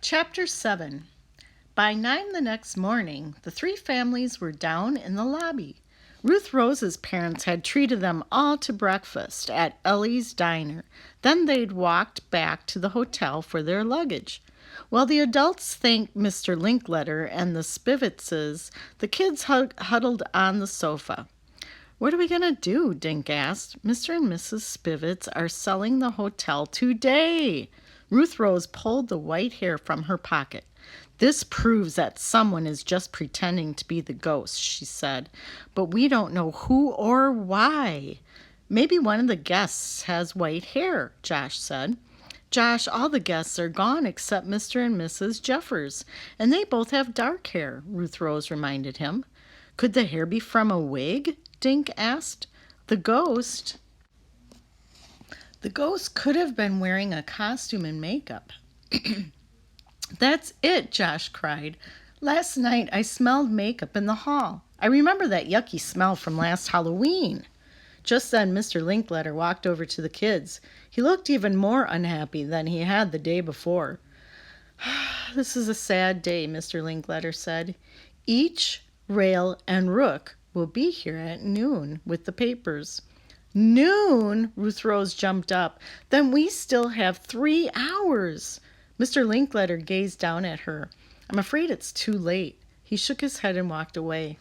Chapter 7. By 9 the next morning, the three families were down in the lobby. Ruth Rose's parents had treated them all to breakfast at Ellie's Diner. Then they'd walked back to the hotel for their luggage. While the adults thanked Mr. Linkletter and the Spivitzes, the kids huddled on the sofa. "What are we going to do?" Dink asked. "Mr. and Mrs. Spivitz are selling the hotel today." Ruth Rose pulled the white hair from her pocket. "This proves that someone is just pretending to be the ghost," she said. "But we don't know who or why." "Maybe one of the guests has white hair," Josh said. "Josh, all the guests are gone except Mr. and Mrs. Jeffers, and they both have dark hair," Ruth Rose reminded him. "Could the hair be from a wig?" Dink asked. The ghost could have been wearing a costume and makeup. "That's it," Josh cried. "Last night I smelled makeup in the hall. I remember that yucky smell from last Halloween." Just then Mr. Linkletter walked over to the kids. He looked even more unhappy than he had the day before. "This is a sad day," Mr. Linkletter said. "Each, Rail, and Rook will be here at noon with the papers." "Noon?" Ruth Rose jumped up. "Then we still have 3 hours." Mr. Linkletter gazed down at her. "I'm afraid it's too late." He shook his head and walked away.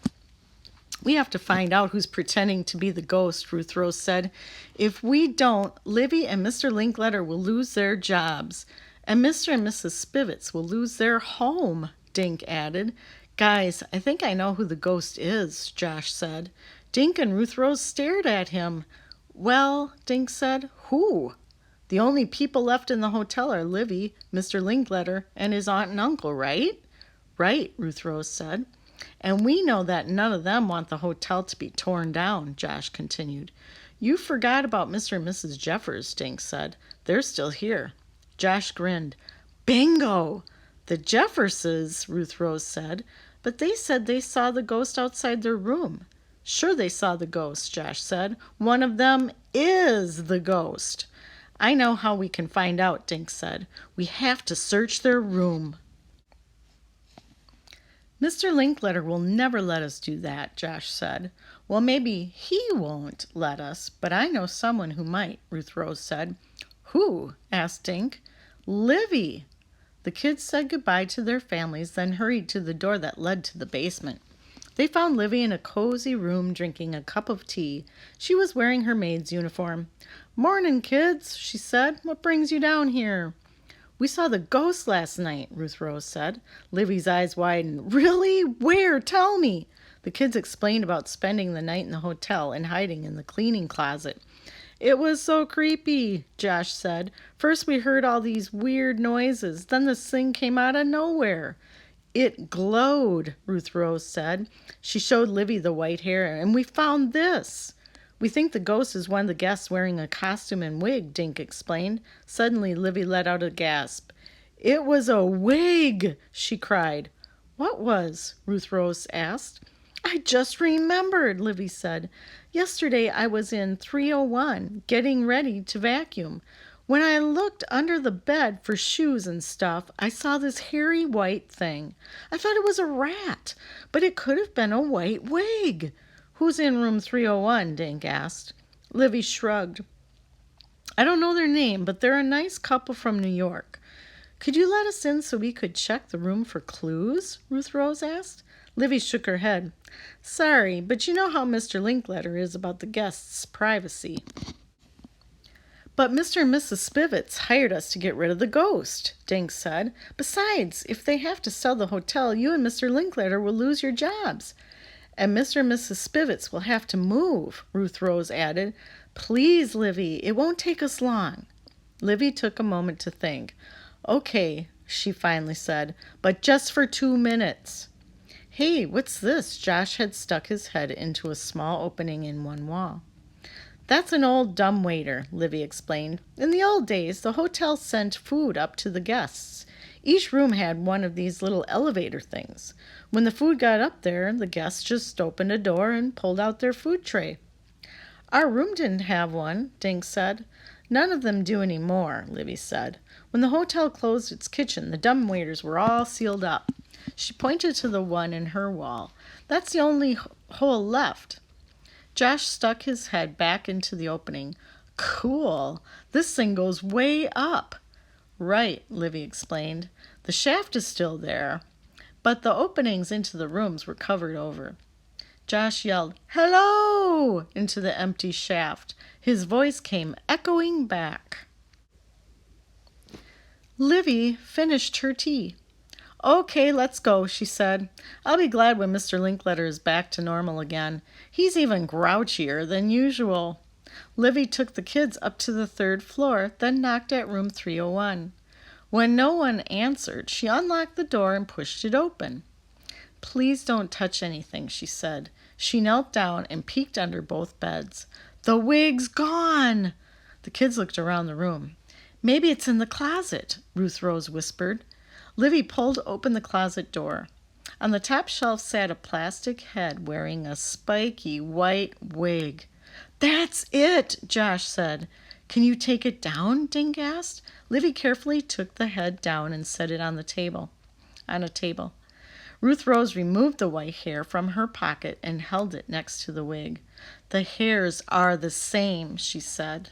"We have to find out who's pretending to be the ghost," Ruth Rose said. "If we don't, Livy and Mr. Linkletter will lose their jobs. And Mr. and Mrs. Spivitz will lose their home," Dink added. "Guys, I think I know who the ghost is," Josh said. Dink and Ruth Rose stared at him. "Well," Dink said, "who?" "The only people left in the hotel are Livy, Mr. Linkletter, and his aunt and uncle, right?" "Right," Ruth Rose said. "And we know that none of them want the hotel to be torn down," Josh continued. "You forgot about Mr. and Mrs. Jeffers," Dink said. "They're still here." Josh grinned. "Bingo! The Jefferses," Ruth Rose said. "But they said they saw the ghost outside their room." "Sure they saw the ghost," Josh said. "One of them is the ghost." "I know how we can find out," Dink said. "We have to search their room." "Mr. Linkletter will never let us do that," Josh said. "Well, maybe he won't let us, but I know someone who might," Ruth Rose said. "Who?" asked Dink. "Livy." The kids said goodbye to their families, then hurried to the door that led to the basement. They found Livy in a cozy room drinking a cup of tea. She was wearing her maid's uniform. "Morning, kids," she said. "What brings you down here?" "We saw the ghost last night," Ruth Rose said. Livy's eyes widened. "Really? Where? Tell me." The kids explained about spending the night in the hotel and hiding in the cleaning closet. "It was so creepy," Josh said. "First we heard all these weird noises. Then this thing came out of nowhere." "It glowed," Ruth Rose said. She showed Livy the white hair. "And we found this." "We think the ghost is one of the guests wearing a costume and wig," Dink explained. Suddenly Livy let out a gasp. "It was a wig!" she cried. "What was?" Ruth Rose asked. "I just remembered," Livy said. "Yesterday I was in 301 getting ready to vacuum. When I looked under the bed for shoes and stuff, I saw this hairy white thing. I thought it was a rat, but it could have been a white wig." "Who's in room 301? Dink asked. Livy shrugged. "I don't know their name, but they're a nice couple from New York." "Could you let us in so we could check the room for clues?" Ruth Rose asked. Livy shook her head. "Sorry, but you know how Mr. Linkletter is about the guests' privacy." "But Mr. and Mrs. Spivitz hired us to get rid of the ghost," Dink said. "Besides, if they have to sell the hotel, you and Mr. Linkletter will lose your jobs." "And Mr. and Mrs. Spivitz will have to move," Ruth Rose added. "Please, Livy, it won't take us long." Livy took a moment to think. "Okay," she finally said, "but just for 2 minutes." "Hey, what's this?" Josh had stuck his head into a small opening in one wall. "That's an old dumbwaiter," Livy explained. "In the old days, the hotel sent food up to the guests. Each room had one of these little elevator things. When the food got up there, the guests just opened a door and pulled out their food tray." "Our room didn't have one," Dink said. None of them do any more, Livy said. When the hotel closed its kitchen, the dumbwaiters were all sealed up. She pointed to the one in her wall. That's the only hole left. Josh stuck his head back into the opening. Cool. This thing goes way up. Right, Livy explained. The shaft is still there, but the openings into the rooms were covered over. Josh yelled, "Hello!" into the empty shaft. His voice came echoing back. Livy finished her tea. "Okay, let's go," she said. "I'll be glad when Mr. Linkletter is back to normal again. He's even grouchier than usual." Livy took the kids up to the 3rd floor, then knocked at room 301. When no one answered, she unlocked the door and pushed it open. "Please don't touch anything," she said. She knelt down and peeked under both beds. "The wig's gone!" The kids looked around the room. "Maybe it's in the closet," Ruth Rose whispered. Livy pulled open the closet door. On the top shelf sat a plastic head wearing a spiky white wig. "That's it," Josh said. "Can you take it down?" Dink asked. Livy carefully took the head down and set it on a table. Ruth Rose removed the white hair from her pocket and held it next to the wig. "The hairs are the same," she said.